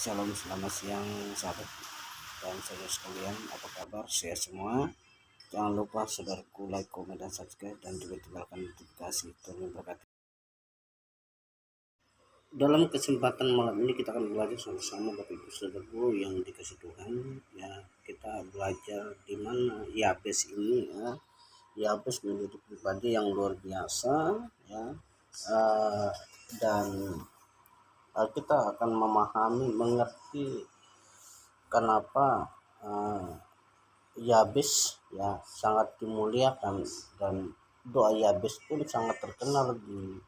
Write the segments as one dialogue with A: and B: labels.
A: Shalom, selamat siang sahabat dan saudara sekalian, apa kabar? Saya semua. Jangan lupa saudaraku like, komen, dan subscribe, dan juga tinggalkan notifikasi. Tuhan memberkati. Dalam kesempatan malam ini kita akan belajar sama-sama Bapak Ibu Saudaraku yang dikasih Tuhan. Ya, kita belajar di mana Yabes ini, Yabes menjadi pribadi yang luar biasa, ya, dan kita akan memahami, mengerti kenapa Yabes ya sangat dimuliakan, dan doa Yabes pun sangat terkenal di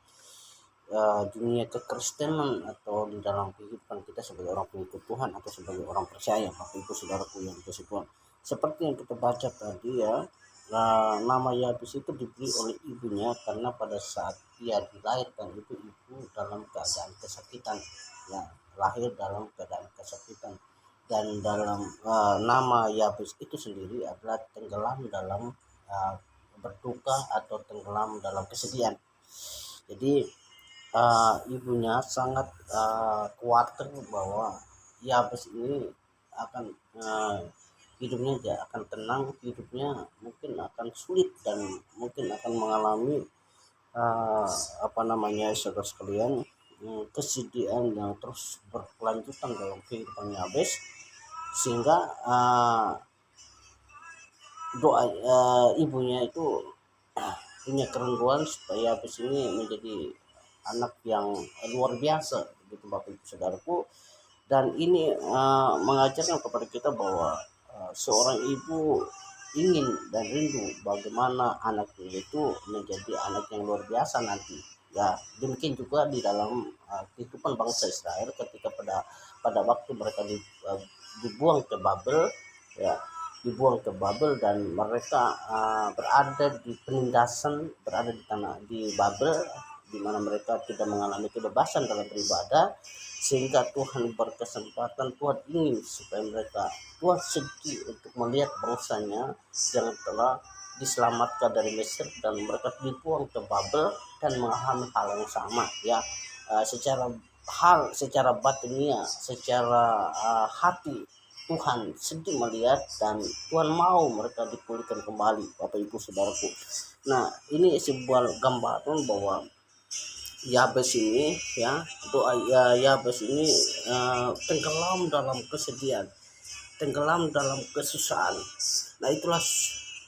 A: dunia kekristenan atau di dalam kehidupan kita sebagai orang pengikut Tuhan atau sebagai orang percaya, Bapak Ibu Saudaraku yang dikasih Tuhan. Seperti yang kita baca tadi ya, nama Yabes itu diberi oleh ibunya karena pada saat dia dilahirkan itu ibu dalam keadaan kesakitan, ya, lahir dalam keadaan kesakitan. Dan dalam nama Yabes itu sendiri adalah tenggelam dalam berduka atau tenggelam dalam kesedihan. Jadi ibunya sangat khawatir bahwa Yabes ini akan hidupnya tidak akan tenang, hidupnya mungkin akan sulit dan mungkin akan mengalami saudara sekalian, kesedihan yang terus berkelanjutan dalam kehidupan Yabes, sehingga doa ibunya itu punya kerinduan supaya Yabes ini menjadi anak yang luar biasa, begitu Bapak Ibu Saudaraku. Dan ini mengajarkan kepada kita bahwa seorang ibu ingin dan rindu bagaimana anaknya itu menjadi anak yang luar biasa nanti. Ya, demikian juga di dalam kehidupan bangsa Israel ketika pada waktu mereka dibuang ke Babel, ya, dibuang ke Babel, dan mereka berada di penindasan, berada di tanah di Babel, di mana mereka tidak mengalami kebebasan dalam beribadah, sehingga Tuhan berkesempatan, Tuhan ingin supaya mereka, Tuhan sedih untuk melihat bangsanya yang telah diselamatkan dari Mesir dan mereka dibuang ke Babel dan mengalami hal yang sama, ya, secara batinia, secara hati Tuhan sedih melihat dan Tuhan mau mereka dipulihkan kembali, Bapak Ibu Saudaraku. Nah, ini sebuah gambaran bahwa Yabes ini, ya, doa Yabes ini tenggelam dalam kesedihan, tenggelam dalam kesusahan. Nah, itulah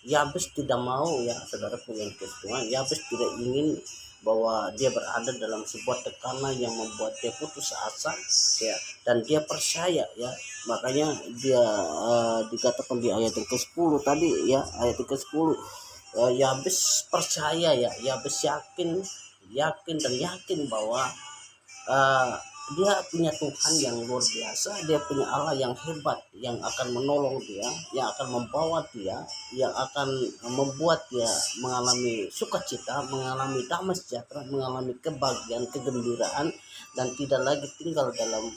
A: Yabes tidak mau, ya, saudaraku yang Tuhan. Yabes tidak ingin bahwa dia berada dalam sebuah tekanan yang membuat dia putus asa, ya, dan dia percaya, ya. Makanya dia dikatakan di ayat yang ke-10 tadi, ya, ayat yang ke-10, Yabes percaya, ya, Yabes yakin bahwa dia punya Tuhan yang luar biasa, dia punya Allah yang hebat, yang akan menolong dia, yang akan membawa dia, yang akan membuat dia mengalami sukacita, mengalami damai sejahtera, mengalami kebahagiaan, kegembiraan, dan tidak lagi tinggal dalam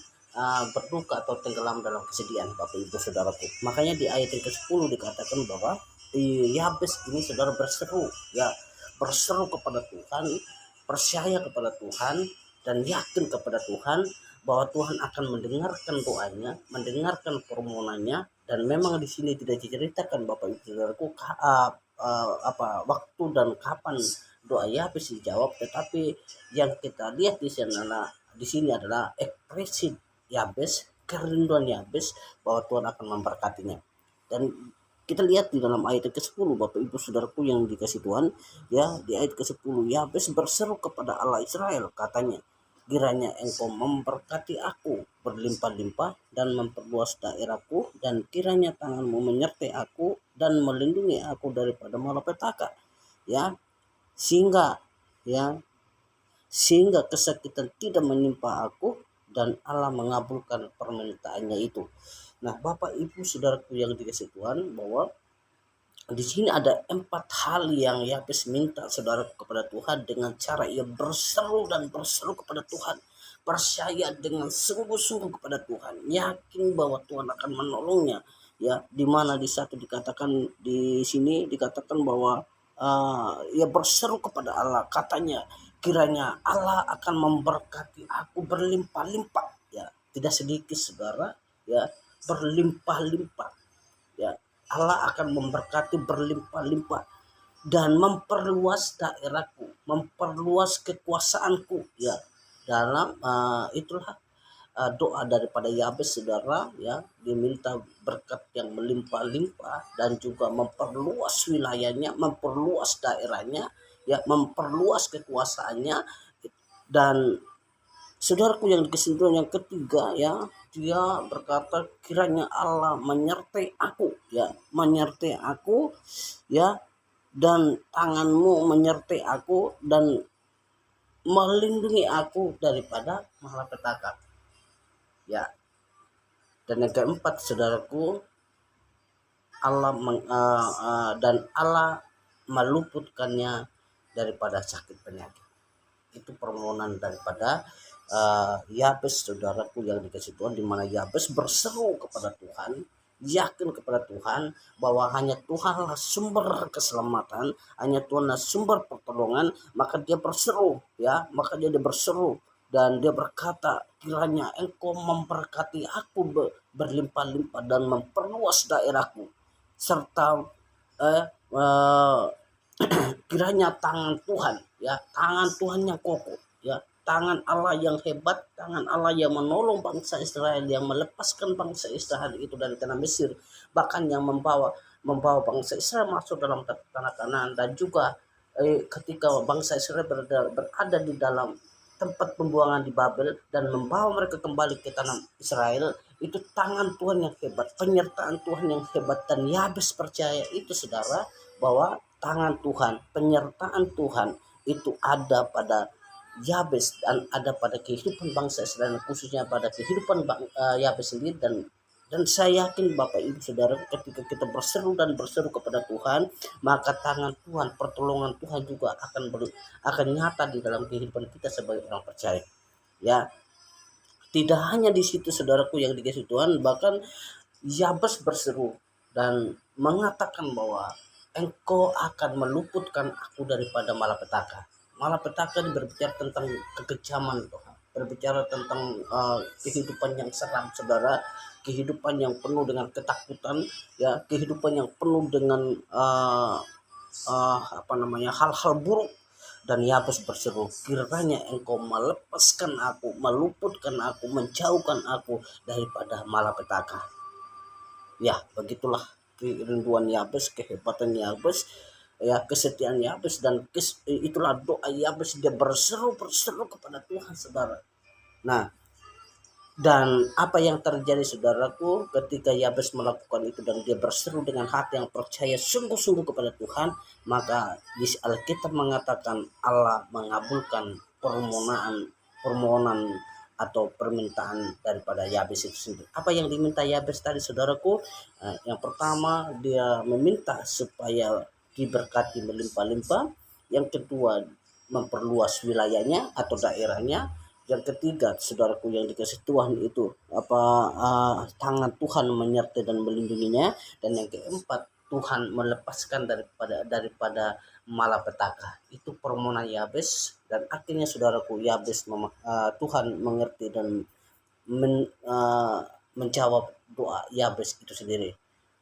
A: berduka atau tenggelam dalam kesedihan, Bapak Ibu Saudaraku. Makanya di ayat yang ke-10 dikatakan bahwa Yabes ini saudara berseru, ya, berseru kepada Tuhan, percaya kepada Tuhan, dan yakin kepada Tuhan bahwa Tuhan akan mendengarkan doanya, mendengarkan permohonannya. Dan memang di sini tidak diceritakan, Bapak Ibu Saudaraku, waktu dan kapan doa Yabes dijawab, tetapi yang kita lihat di sini adalah ekspresi Yabes, kerinduan Yabes bahwa Tuhan akan memberkatinya. Dan kita lihat di dalam ayat ke-10, Bapak Ibu Saudaraku yang dikasih Tuhan, ya, di ayat ke-10, Yabes berseru kepada Allah Israel, katanya, kiranya engkau memberkati aku berlimpah-limpah dan memperluas daerahku, dan kiranya tanganmu menyertai aku dan melindungi aku daripada malapetaka, ya, sehingga kesakitan tidak menimpa aku, dan Allah mengabulkan permintaannya itu. Nah, Bapak Ibu Saudaraku yang dikasih Tuhan, bahwa di sini ada 4 hal yang Yabes minta saudara kepada Tuhan dengan cara ia berseru dan berseru kepada Tuhan, percaya dengan sungguh-sungguh kepada Tuhan, yakin bahwa Tuhan akan menolongnya, ya, di mana di satu dikatakan, di sini dikatakan bahwa ia berseru kepada Allah, katanya, kiranya Allah akan memberkati aku berlimpah-limpah, ya. tidak sedikit saudara, ya, berlimpah-limpah, ya. Allah akan memberkati berlimpah-limpah dan memperluas daerahku, memperluas kekuasaanku, ya. Dalam itulah doa daripada Yabes saudara, ya, diminta berkat yang melimpah-limpah dan juga memperluas wilayahnya, memperluas daerahnya, ya, memperluas kekuasaannya. Dan saudaraku yang dikasih Tuhan, yang ketiga, ya, dia berkata kiranya Allah menyertai aku, ya, menyertai aku, ya, dan tanganmu menyertai aku dan melindungi aku daripada malapetaka, ya. Dan yang keempat saudaraku, Allah dan Allah meluputkannya daripada sakit penyakit. Itu permohonan daripada Yabes saudaraku yang dikasih Tuhan, di mana Yabes berseru kepada Tuhan, yakin kepada Tuhan bahwa hanya Tuhanlah sumber keselamatan, hanya Tuhanlah sumber pertolongan. Maka dia berseru, ya, maka dia berseru dan dia berkata, kiranya Engkau memberkati aku berlimpah-limpah dan memperluas daerahku, serta kiranya tangan Tuhan, ya, tangan Tuhan yang kokoh, ya, tangan Allah yang hebat, tangan Allah yang menolong bangsa Israel, yang melepaskan bangsa Israel itu dari tanah Mesir, bahkan yang membawa bangsa Israel masuk dalam tanah Kanaan. Dan juga ketika bangsa Israel berada di dalam tempat pembuangan di Babel dan membawa mereka kembali ke tanah Israel, itu tangan Tuhan yang hebat, penyertaan Tuhan yang hebat. Dan Yabes percaya itu saudara, bahwa tangan Tuhan, penyertaan Tuhan itu ada pada Yabes dan ada pada kehidupan bangsa Israel, khususnya pada kehidupan Yabes sendiri. Dan saya yakin Bapak Ibu Saudara, ketika kita berseru kepada Tuhan, maka tangan Tuhan, pertolongan Tuhan juga akan nyata di dalam kehidupan kita sebagai orang percaya, ya. Tidak hanya di situ saudaraku yang dikasih Tuhan, bahkan Yabes berseru dan mengatakan bahwa Engkau akan meluputkan aku daripada malapetaka. Malapetaka ini berbicara tentang kekejaman Tuhan, berbicara tentang kehidupan yang seram saudara, kehidupan yang penuh dengan ketakutan, ya, kehidupan yang penuh dengan hal-hal buruk. Dan Yabes berseru, kiranya Engkau melepaskan aku, meluputkan aku, menjauhkan aku daripada malapetaka. Ya, begitulah kerinduan Yabes, kehebatan Yabes, ya, kesetiaan Yabes. Dan itulah doa Yabes, dia berseru kepada Tuhan saudara. Nah, dan apa yang terjadi saudaraku ketika Yabes melakukan itu dan dia berseru dengan hati yang percaya sungguh-sungguh kepada Tuhan, maka di Alkitab mengatakan Allah mengabulkan permohonan atau permintaan daripada Yabes itu sendiri. Apa yang diminta Yabes tadi saudaraku? Yang pertama, dia meminta supaya diberkati melimpah-limpah. Yang kedua, memperluas wilayahnya atau daerahnya. Yang ketiga saudaraku yang dikasih Tuhan itu tangan Tuhan menyertai dan melindunginya. Dan yang keempat, Tuhan melepaskan daripada malapetaka. Itu permohonan Yabes. Dan akhirnya saudaraku, Yabes Tuhan mengerti dan menjawab doa Yabes itu sendiri.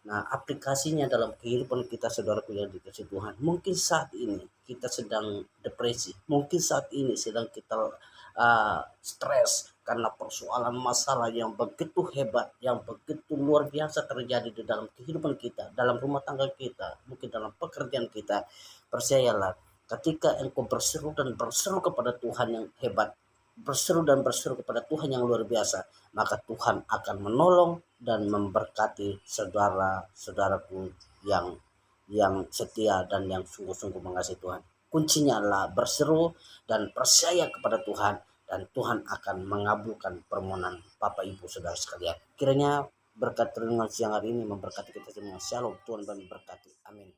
A: Nah, aplikasinya dalam kehidupan kita saudaraku yang dikasih Tuhan, mungkin saat ini kita sedang depresi, mungkin saat ini sedang kita stres karena persoalan masalah yang begitu hebat, yang begitu luar biasa terjadi di dalam kehidupan kita, dalam rumah tangga kita, mungkin dalam pekerjaan kita. Percayalah, ketika engkau berseru kepada Tuhan yang hebat, berseru kepada Tuhan yang luar biasa, maka Tuhan akan menolong dan memberkati saudara-saudaraku yang setia dan yang sungguh-sungguh mengasihi Tuhan. Kuncinya adalah berseru dan percaya kepada Tuhan, dan Tuhan akan mengabulkan permohonan Bapak Ibu Saudara sekalian. Kiranya berkat renungan siang hari ini memberkati kita semua. Shalom, Tuhan memberkati. Amin.